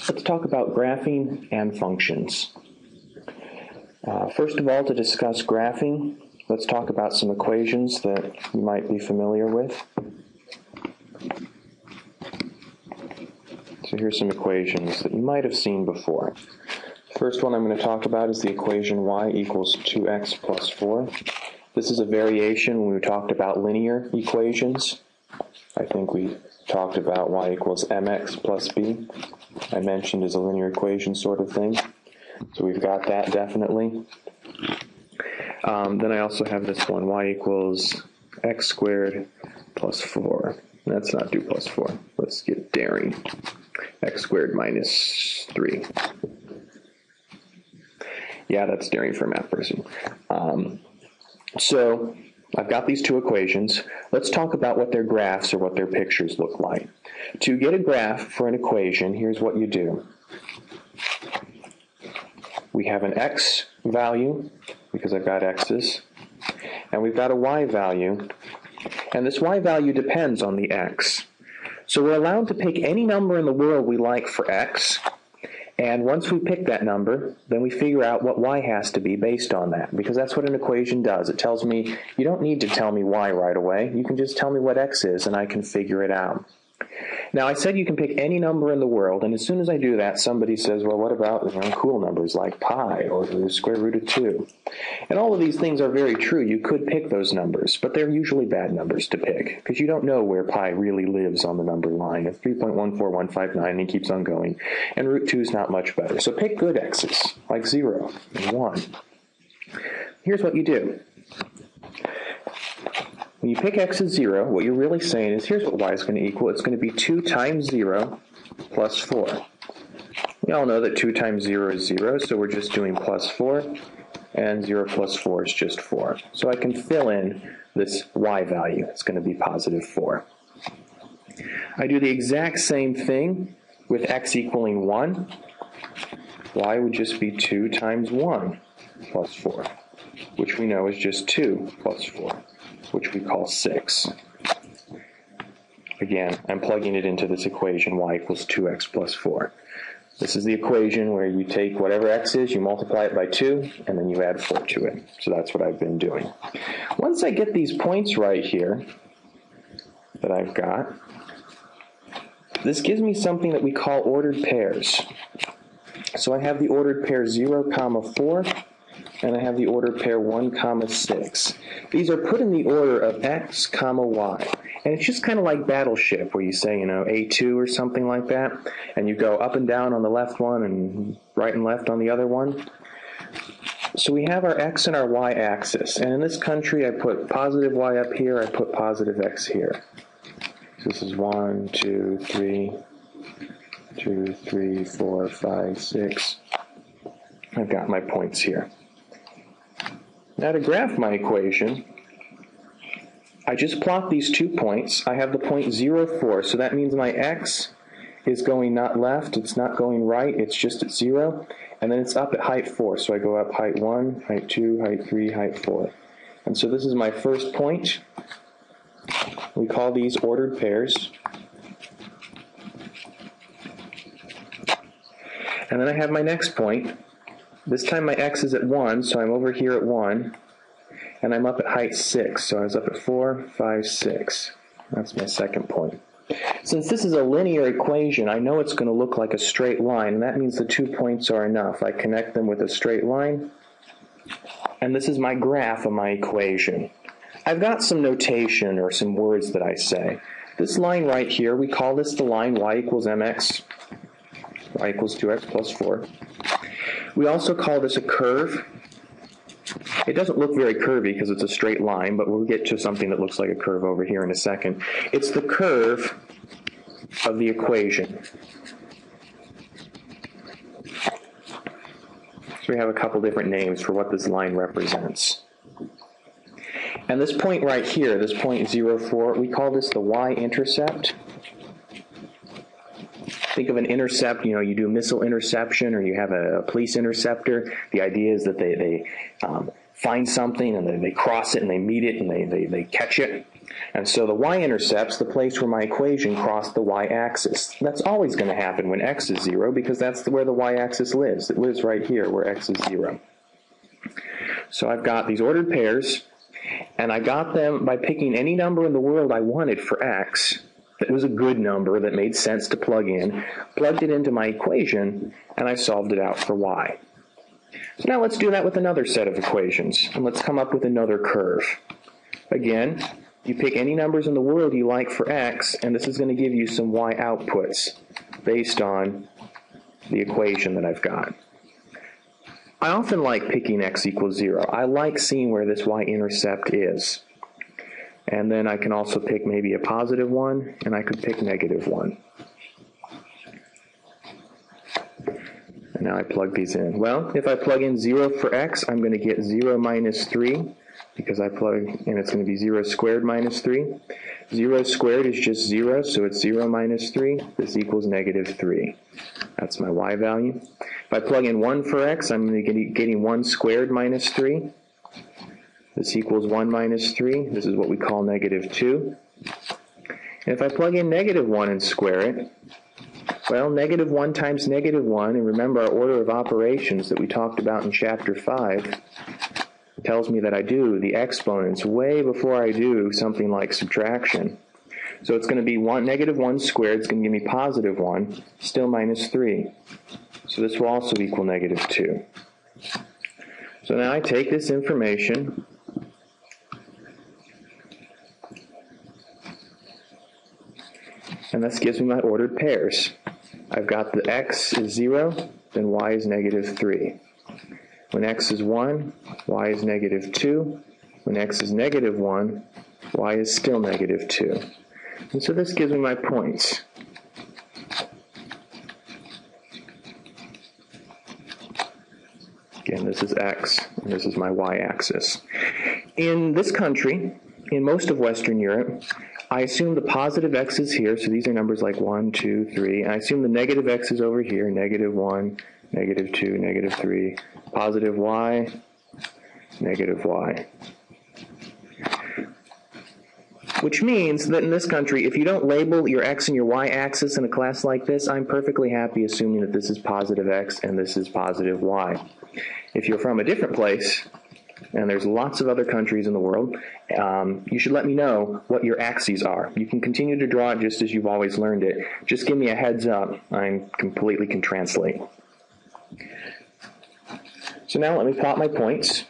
Let's talk about graphing and functions. First of all, to discuss graphing, let's talk about some equations that you might be familiar with. So here's some equations that you might have seen before. The first one I'm going to talk about is the equation y equals 2x plus 4. This is a variation when we talked about linear equations. I think we talked about y equals mx plus b. I mentioned as a linear equation sort of thing. So we've got that definitely. Then I also have this one, y equals x squared plus 4. Let's not do plus 4. Let's get daring. X squared minus 3. Yeah, that's daring for a math person. So I've got these two equations. Let's talk about what their graphs or what their pictures look like. To get a graph for an equation, here's what you do. We have an x value, because I've got x's, and we've got a y value, and this y value depends on the x. So we're allowed to pick any number in the world we like for x, and once we pick that number, then we figure out what y has to be based on that, because that's what an equation does. It tells me, you don't need to tell me y right away, you can just tell me what x is and I can figure it out. Now I said you can pick any number in the world, and as soon as I do that, somebody says, well, what about cool numbers like pi or the square root of 2? And all of these things are very true. You could pick those numbers, but they're usually bad numbers to pick, because you don't know where pi really lives on the number line. It's 3.14159, and it keeps on going. And root 2 is not much better. So pick good x's, like 0 and 1. Here's what you do. When you pick x as 0, what you're really saying is, here's what y is going to equal. It's going to be 2 times 0 plus 4. We all know that 2 times 0 is 0, so we're just doing plus 4, and 0 plus 4 is just 4. So I can fill in this y value. It's going to be positive 4. I do the exact same thing with x equaling 1. Y would just be 2 times 1 plus 4, which we know is just 2 plus 4. Which we call 6. Again, I'm plugging it into this equation, y equals 2x plus 4. This is the equation where you take whatever x is, you multiply it by 2, and then you add 4 to it. So that's what I've been doing. Once I get these points right here that I've got, this gives me something that we call ordered pairs. So I have the ordered pair 0, 4, and I have the ordered pair 1, 6. These are put in the order of x, y. And it's just kind of like Battleship, where you say, A2 or something like that, and you go up and down on the left one and right and left on the other one. So we have our x and our y axis. And in this country, I put positive y up here, I put positive x here. So this is 1, 2, 3, 2, 3, 4, 5, 6. I've got my points here. Now to graph my equation, I just plot these 2 points. I have the point 0, 4, so that means my x is going not left, it's not going right, it's just at 0, and then it's up at height 4. So I go up height 1, height 2, height 3, height 4. And so this is my first point. We call these ordered pairs. And then I have my next point. This time my x is at 1, so I'm over here at 1, and I'm up at height 6, so I was up at 4, 5, 6. That's my second point. Since this is a linear equation, I know it's going to look like a straight line, and that means the 2 points are enough. I connect them with a straight line, and this is my graph of my equation. I've got some notation or some words that I say. This line right here, we call this the line y equals mx, y equals 2x plus 4. We also call this a curve. It doesn't look very curvy because it's a straight line, but we'll get to something that looks like a curve over here in a second. It's the curve of the equation. So we have a couple different names for what this line represents. And this point right here, this point 0, 4, we call this the y-intercept. Think of an intercept, you do missile interception, or you have a police interceptor. The idea is that they find something and they cross it and they meet it and they catch it. And so the y-intercept's the place where my equation crossed the y-axis. That's always going to happen when x is 0 because that's where the y-axis lives. It lives right here where x is 0. So I've got these ordered pairs, and I got them by picking any number in the world I wanted for x that was a good number that made sense to plug in, plugged it into my equation, and I solved it out for y. So now let's do that with another set of equations, and let's come up with another curve. Again, you pick any numbers in the world you like for x, and this is going to give you some y outputs based on the equation that I've got. I often like picking x equals 0. I like seeing where this y-intercept is. And then I can also pick maybe a positive 1, and I could pick negative 1. And now I plug these in. Well, if I plug in 0 for x, I'm going to get 0 minus 3, because I plug in, it's going to be 0 squared minus 3. 0 squared is just 0, so it's 0 minus 3. This equals negative 3. That's my y value. If I plug in 1 for x, I'm going to be getting 1 squared minus 3. This equals 1 minus 3. This is what we call negative 2. And if I plug in negative 1 and square it, well, negative 1 times negative 1, and remember our order of operations that we talked about in Chapter 5, tells me that I do the exponents way before I do something like subtraction. So it's going to be negative 1 squared. It's going to give me positive 1, still minus 3. So this will also equal negative 2. So now I take this information, and this gives me my ordered pairs. I've got the x is 0, then y is negative 3. When x is 1, y is negative 2. When x is negative 1, y is still negative 2. And so this gives me my points. Again, this is x, and this is my y-axis. In this country, in most of Western Europe, I assume the positive x is here, so these are numbers like 1, 2, 3, and I assume the negative x is over here, negative 1, negative 2, negative 3, positive y, negative y. Which means that in this country, if you don't label your x and your y-axis in a class like this, I'm perfectly happy assuming that this is positive x and this is positive y. If you're from a different place, and there's lots of other countries in the world, you should let me know what your axes are. You can continue to draw it just as you've always learned it. Just give me a heads up. I completely can translate. So now let me plot my points.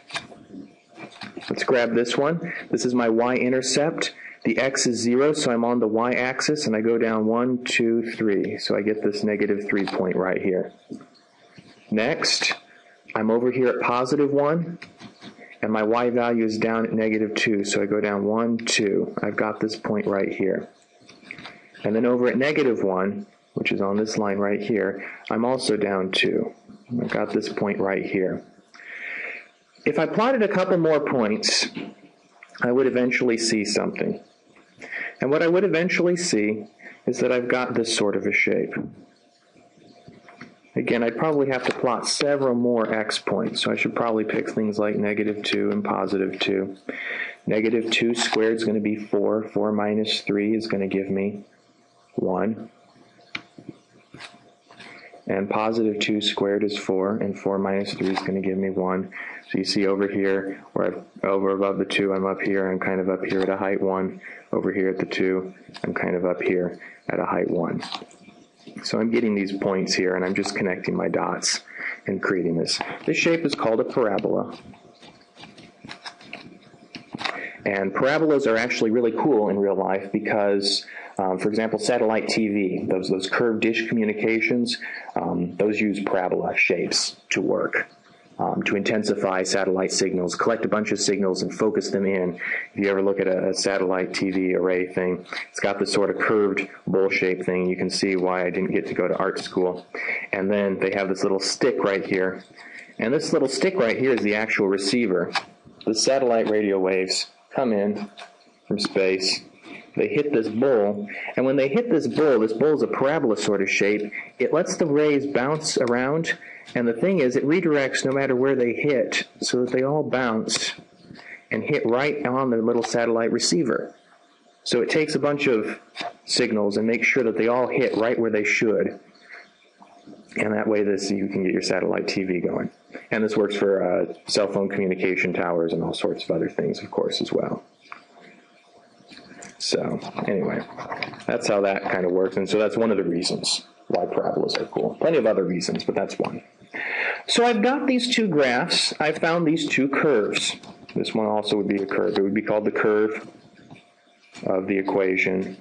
Let's grab this one. This is my y-intercept. The x is 0, so I'm on the y-axis, and I go down 1, 2, 3. So I get this negative 3 point right here. Next, I'm over here at positive 1, and my y value is down at negative 2, so I go down 1, 2. I've got this point right here. And then over at negative 1, which is on this line right here, I'm also down 2. I've got this point right here. If I plotted a couple more points, I would eventually see something. And what I would eventually see is that I've got this sort of a shape. Again, I'd probably have to plot several more x points, so I should probably pick things like negative 2 and positive 2. Negative 2 squared is going to be 4. 4 minus 3 is going to give me 1. And positive 2 squared is 4, and 4 minus 3 is going to give me 1. So you see over here, where over above the 2, I'm up here, I'm kind of up here at a height 1. Over here at the 2, I'm kind of up here at a height 1. So I'm getting these points here, and I'm just connecting my dots and creating this. This shape is called a parabola. And parabolas are actually really cool in real life because, for example, satellite TV, those curved dish communications, those use parabola shapes to work, to intensify satellite signals, collect a bunch of signals and focus them in. If you ever look at a satellite TV array thing, it's got this sort of curved bowl-shaped thing. You can see why I didn't get to go to art school. And then they have this little stick right here. And this little stick right here is the actual receiver. The satellite radio waves come in from space. They hit this bowl, and when they hit this bowl is a parabola sort of shape. It lets the rays bounce around, and the thing is, it redirects no matter where they hit, so that they all bounce and hit right on the little satellite receiver. So it takes a bunch of signals and makes sure that they all hit right where they should. And that way you can get your satellite TV going. And this works for cell phone communication towers and all sorts of other things, of course, as well. So anyway, that's how that kind of works. And so that's one of the reasons why parabolas are cool. Plenty of other reasons, but that's one. So I've got these two graphs. I found these two curves. This one also would be a curve. It would be called the curve of the equation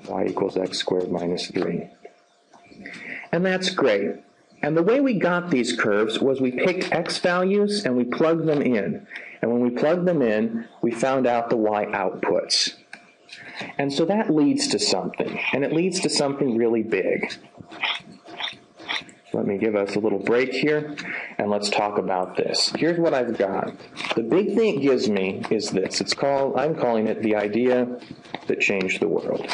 y equals x squared minus 3. And that's great. And the way we got these curves was we picked x values and we plugged them in. And when we plugged them in, we found out the y outputs. And so that leads to something. And it leads to something really big. Let me give us a little break here, and let's talk about this. Here's what I've got. The big thing it gives me is this. I'm calling it the idea that changed the world.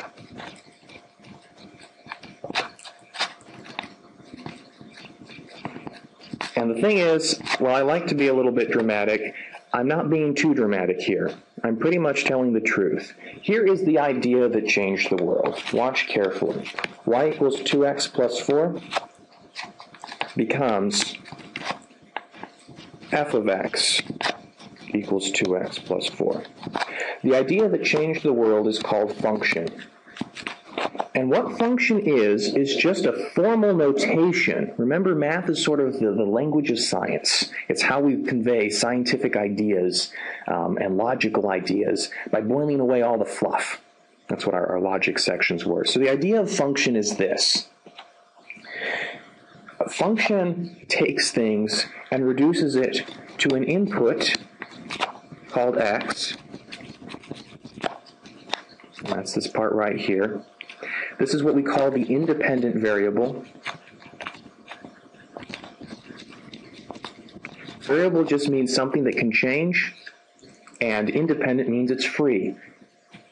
And the thing is, while I like to be a little bit dramatic, I'm not being too dramatic here. I'm pretty much telling the truth. Here is the idea that changed the world. Watch carefully. Y equals 2x plus 4 becomes f of x equals 2x plus 4. The idea that changed the world is called function. And what function is just a formal notation. Remember, math is sort of the language of science. It's how we convey scientific ideas and logical ideas by boiling away all the fluff. That's what our logic sections were. So the idea of function is this. A function takes things and reduces it to an input called x. And that's this part right here. This is what we call the independent variable. Variable just means something that can change, and independent means it's free.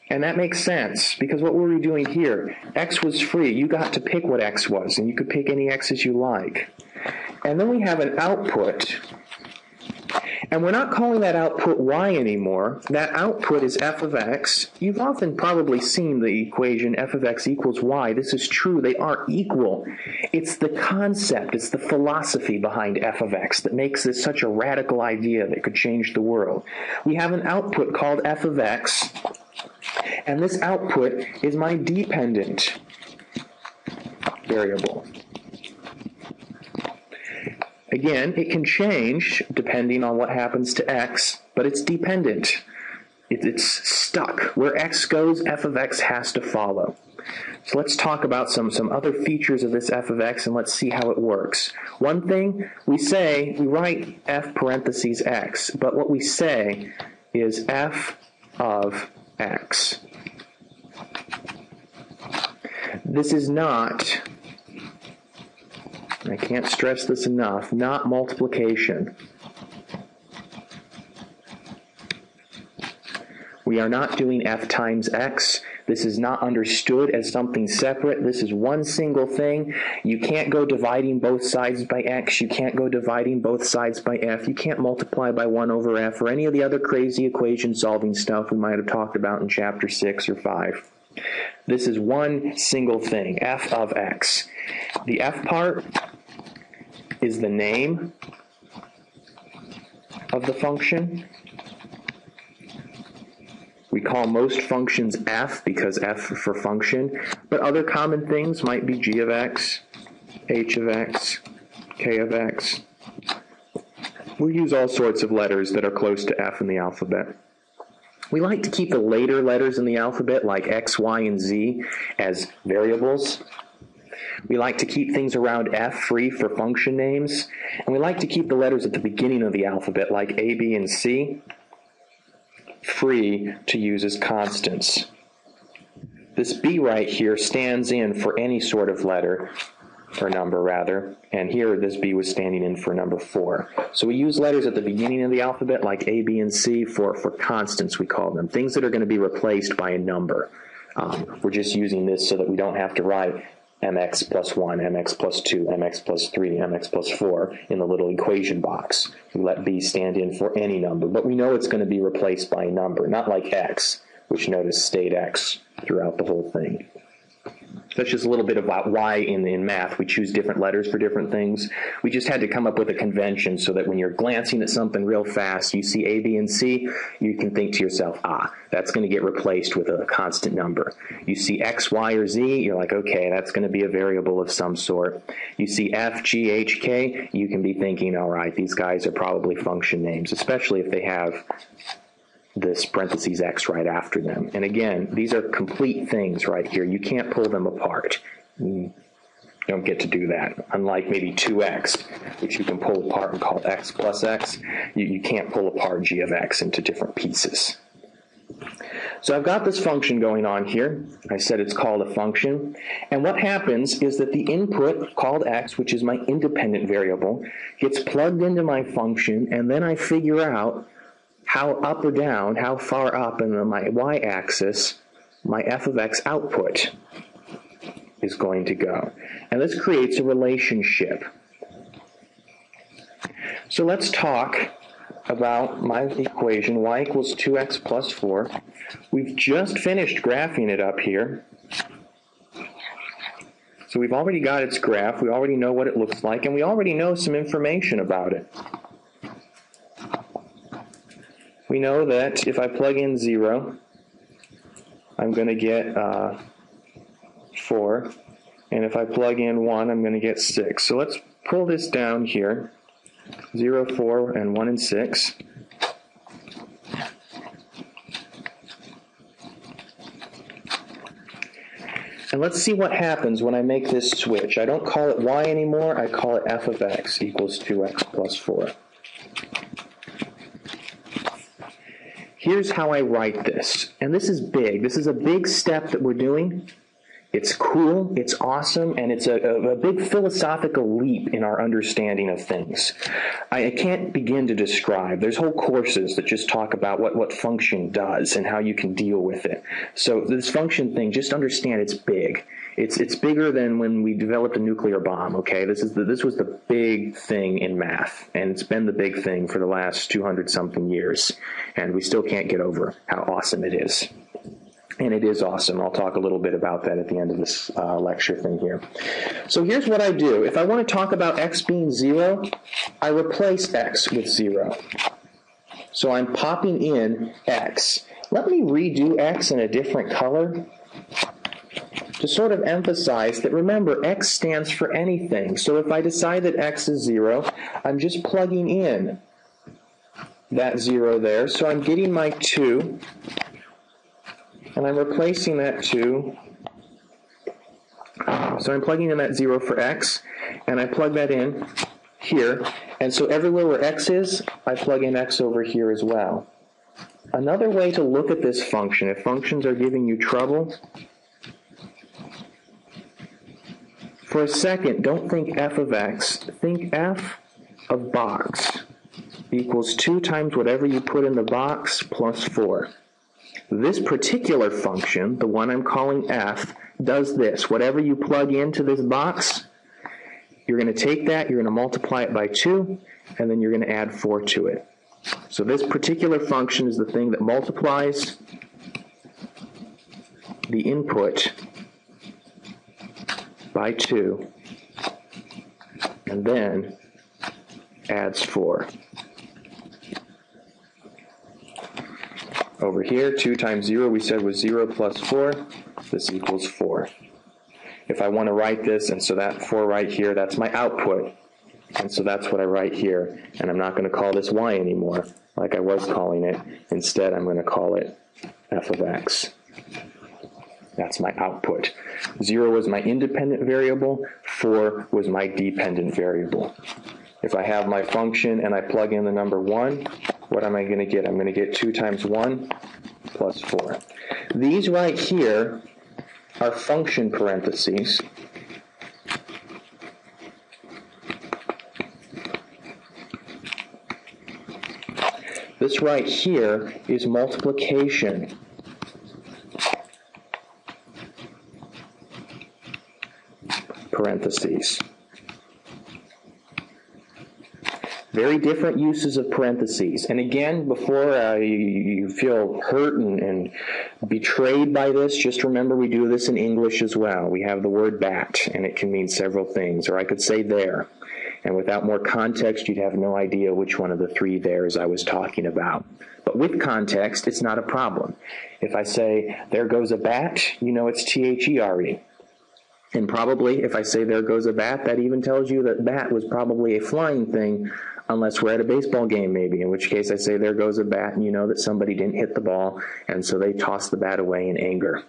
And that makes sense, because what were we doing here? X was free. You got to pick what X was, and you could pick any X's you like. And then we have an output. And we're not calling that output Y anymore. That output is f of x. You've often probably seen the equation f of x equals y. This is true. They are equal. It's the concept, it's the philosophy behind f of x that makes this such a radical idea that could change the world. We have an output called f of x, and this output is my dependent variable. Again, it can change depending on what happens to x, but it's dependent. It's stuck. Where x goes, f of x has to follow. So let's talk about some other features of this f of x, and let's see how it works. One thing, we write f parentheses x, but what we say is f of x. This is not, I can't stress this enough, not multiplication. We are not doing f times x. This is not understood as something separate. This is one single thing. You can't go dividing both sides by x. You can't go dividing both sides by f. You can't multiply by 1 over f or any of the other crazy equation solving stuff we might have talked about in chapter 6 or 5. This is one single thing, f of x. The f part is the name of the function. We call most functions f because f for function, but other common things might be g of x, h of x, k of x. We use all sorts of letters that are close to f in the alphabet. We like to keep the later letters in the alphabet, like x, y, and z, as variables. We like to keep things around f free for function names. And we like to keep the letters at the beginning of the alphabet, like a, b, and c, free to use as constants. This b right here stands in for any sort of letter, or number rather, and here this b was standing in for number 4. So we use letters at the beginning of the alphabet, like a, b, and c, for constants, we call them, things that are going to be replaced by a number. We're just using this so that we don't have to write mx plus 1, mx plus 2, mx plus 3, mx plus 4 in the little equation box. We let b stand in for any number, but we know it's going to be replaced by a number, not like x, which notice stayed x throughout the whole thing. That's just a little bit about why in math we choose different letters for different things. We just had to come up with a convention so that when you're glancing at something real fast, you see A, B, and C, you can think to yourself, that's going to get replaced with a constant number. You see X, Y, or Z, you're like, okay, that's going to be a variable of some sort. You see F, G, H, K, you can be thinking, all right, these guys are probably function names, especially if they have this parentheses x right after them. And again, these are complete things right here. You can't pull them apart. You don't get to do that. Unlike maybe 2x, which you can pull apart and call x plus x, you can't pull apart g of x into different pieces. So I've got this function going on here. I said it's called a function. And what happens is that the input, called x, which is my independent variable, gets plugged into my function, and then I figure out how up or down, how far up in my y-axis my f of x output is going to go. And this creates a relationship. So let's talk about my equation, y equals 2x plus 4. We've just finished graphing it up here. So we've already got its graph, we already know what it looks like, and we already know some information about it. We know that if I plug in 0, I'm going to get 4. And if I plug in 1, I'm going to get 6. So let's pull this down here. 0, 4, and 1 and 6. And let's see what happens when I make this switch. I don't call it y anymore. I call it f of x equals 2x plus 4. Here's how I write this, and this is big. This is a big step that we're doing. It's cool, it's awesome, and it's a big philosophical leap in our understanding of things. I can't begin to describe. There's whole courses that just talk about what function does and how you can deal with it. So this function thing, just understand it's big. It's bigger than when we developed a nuclear bomb, okay? This was the big thing in math, and it's been the big thing for the last 200-something years, and we still can't get over how awesome it is. And it is awesome. I'll talk a little bit about that at the end of this lecture thing here. So here's what I do. If I want to talk about x being 0, I replace x with 0. So I'm popping in x. Let me redo x in a different color to sort of emphasize that, remember, x stands for anything. So if I decide that x is 0, I'm just plugging in that 0 there. So I'm getting my 2, and I'm replacing that 2. So I'm plugging in that 0 for x, and I plug that in here. And so everywhere where x is, I plug in x over here as well. Another way to look at this function, if functions are giving you trouble, for a second, don't think f of x. Think f of box equals 2 times whatever you put in the box plus 4. This particular function, the one I'm calling f, does this. Whatever you plug into this box, you're going to take that, you're going to multiply it by 2, and then you're going to add 4 to it. So this particular function is the thing that multiplies the input by 2, and then adds 4. Over here, 2 times 0 we said was 0 plus 4. This equals 4. If I want to write this, and so that 4 right here, that's my output. And so that's what I write here. And I'm not going to call this y anymore, like I was calling it. Instead, I'm going to call it f of x. That's my output. 0 was my independent variable. 4 was my dependent variable. If I have my function and I plug in the number 1, what am I going to get? I'm going to get 2 times 1 plus 4. These right here are function parentheses. This right here is multiplication. Parentheses. Very different uses of parentheses. And again, before you feel hurt and betrayed by this, just remember we do this in English as well. We have the word bat, and it can mean several things. Or I could say there. And without more context, you'd have no idea which one of the three theirs I was talking about. But with context, it's not a problem. If I say, there goes a bat, you know it's T-H-E-R-E. And probably, if I say there goes a bat, that even tells you that bat was probably a flying thing, unless we're at a baseball game maybe, in which case I say there goes a bat, and you know that somebody didn't hit the ball, and so they tossed the bat away in anger.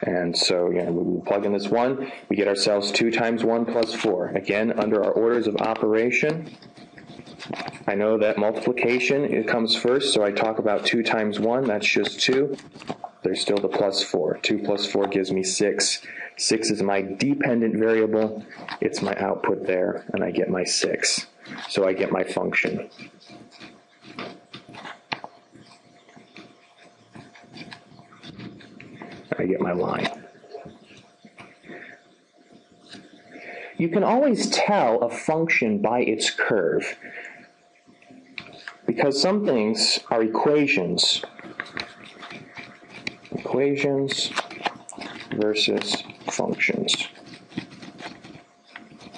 And so, again, we plug in this 1. We get ourselves 2 times 1 plus 4. Again, under our orders of operation, I know that multiplication, it comes first, so I talk about 2 times 1. That's just 2. There's still the plus 4. 2 plus 4 gives me 6. 6 is my dependent variable. It's my output there, and I get my 6. So I get my function. I get my line. You can always tell a function by its curve, because some things are equations. Equations versus functions.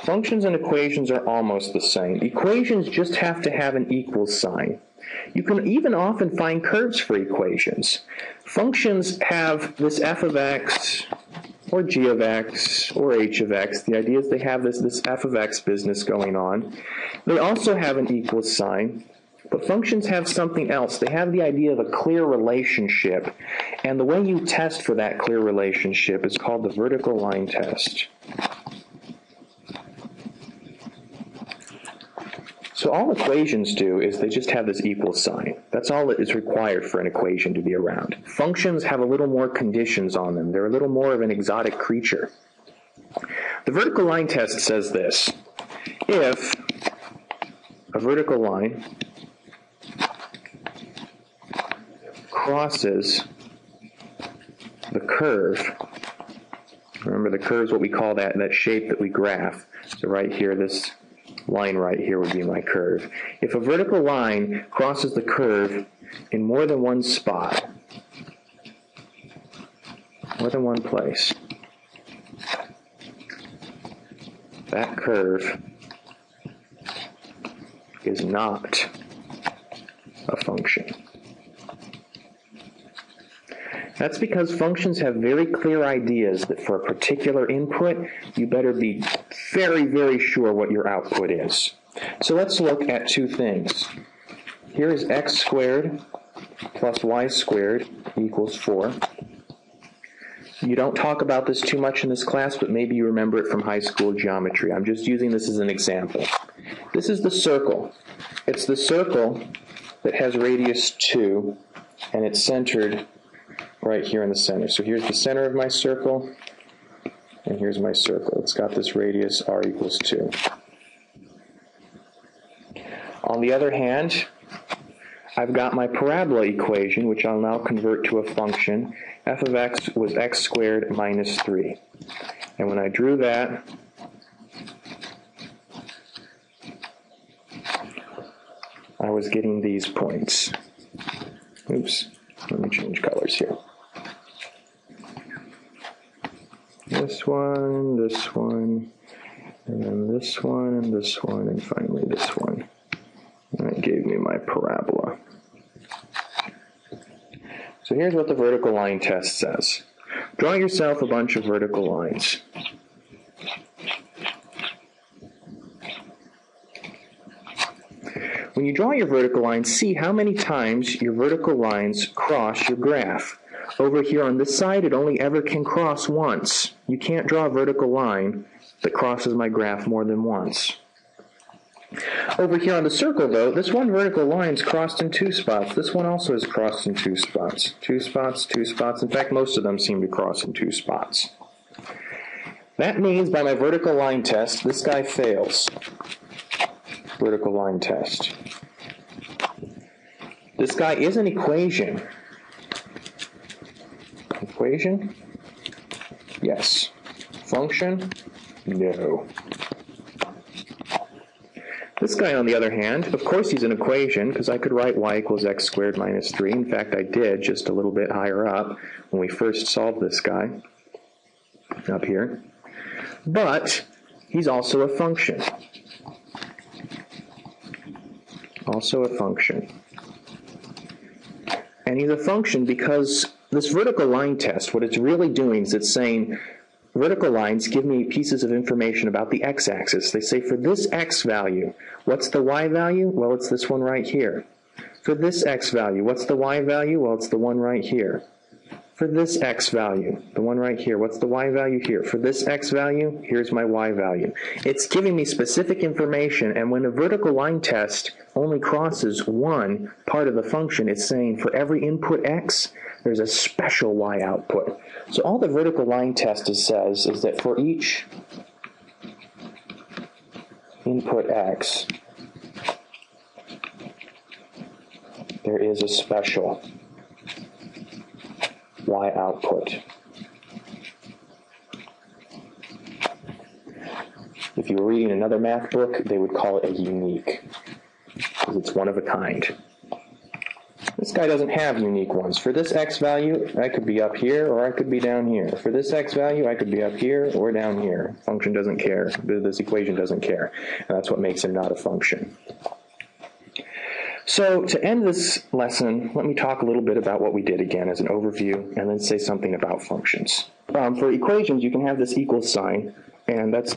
Functions and equations are almost the same. Equations just have to have an equal sign. You can even often find curves for equations. Functions have this f of x, or g of x, or h of x. The idea is they have this f of x business going on. They also have an equal sign, but functions have something else. They have the idea of a clear relationship, and the way you test for that clear relationship is called the vertical line test. So all equations do is they just have this equal sign. That's all that is required for an equation to be around. Functions have a little more conditions on them. They're a little more of an exotic creature. The vertical line test says this. If a vertical line crosses the curve, remember the curve is what we call that shape that we graph. So right here, this line right here would be my curve. If a vertical line crosses the curve in more than one spot, more than one place, that curve is not a function. That's because functions have very clear ideas that for a particular input, you better be very, very sure what your output is. So let's look at 2 things. Here is x squared plus y squared equals 4. You don't talk about this too much in this class, but maybe you remember it from high school geometry. I'm just using this as an example. This is the circle. It's the circle that has radius 2, and it's centered right here in the center. So here's the center of my circle, and here's my circle. It's got this radius r equals 2. On the other hand, I've got my parabola equation, which I'll now convert to a function. F of x was x squared minus 3. And when I drew that, I was getting these points. Oops, let me change colors here. This one, and then this one, and finally this one. And that gave me my parabola. So here's what the vertical line test says. Draw yourself a bunch of vertical lines. When you draw your vertical lines, see how many times your vertical lines cross your graph. Over here on this side, it only ever can cross once. You can't draw a vertical line that crosses my graph more than once. Over here on the circle, though, this one vertical line is crossed in 2 spots. This one also is crossed in 2 spots. 2 spots, 2 spots. In fact, most of them seem to cross in 2 spots. That means by my vertical line test, this guy fails. Vertical line test. This guy is an equation. Equation? Yes. Function? No. This guy, on the other hand, of course he's an equation, because I could write y equals x squared minus 3. In fact, I did just a little bit higher up when we first solved this guy, up here. But he's also a function. Also a function. And he's a function because this vertical line test, what it's really doing is it's saying, vertical lines give me pieces of information about the x-axis. They say for this x value, what's the y value? Well, it's this one right here. For this x value, what's the y value? Well, it's the one right here. For this x value, the one right here, what's the y value here? For this x value, here's my y value. It's giving me specific information, and when a vertical line test only crosses one part of the function, it's saying for every input x, there's a special y output. So all the vertical line test says is that for each input x, there is a special y output. If you were reading another math book, they would call it a unique, because it's one of a kind. This guy doesn't have unique ones. For this x value, I could be up here or I could be down here. For this x value, I could be up here or down here. Function doesn't care. This equation doesn't care. And that's what makes him not a function. So to end this lesson, let me talk a little bit about what we did again as an overview, and then say something about functions. For equations, you can have this equal sign, and that's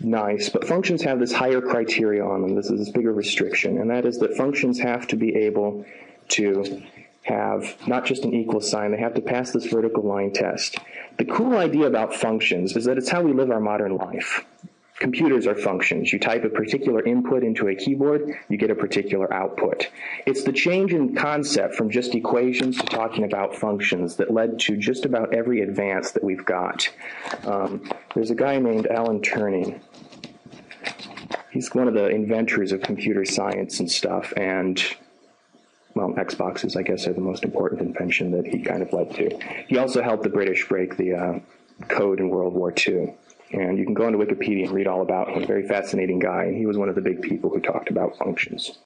nice, but functions have this higher criteria on them. This is this bigger restriction, and that is that functions have to be able to have not just an equal sign, they have to pass this vertical line test. The cool idea about functions is that it's how we live our modern life. Computers are functions. You type a particular input into a keyboard, you get a particular output. It's the change in concept from just equations to talking about functions that led to just about every advance that we've got. There's a guy named Alan Turing. He's one of the inventors of computer science and stuff, and, well, Xboxes, I guess, are the most important invention that he kind of led to. He also helped the British break the code in World War II. And you can go into Wikipedia and read all about him. Very fascinating guy. And he was one of the big people who talked about functions.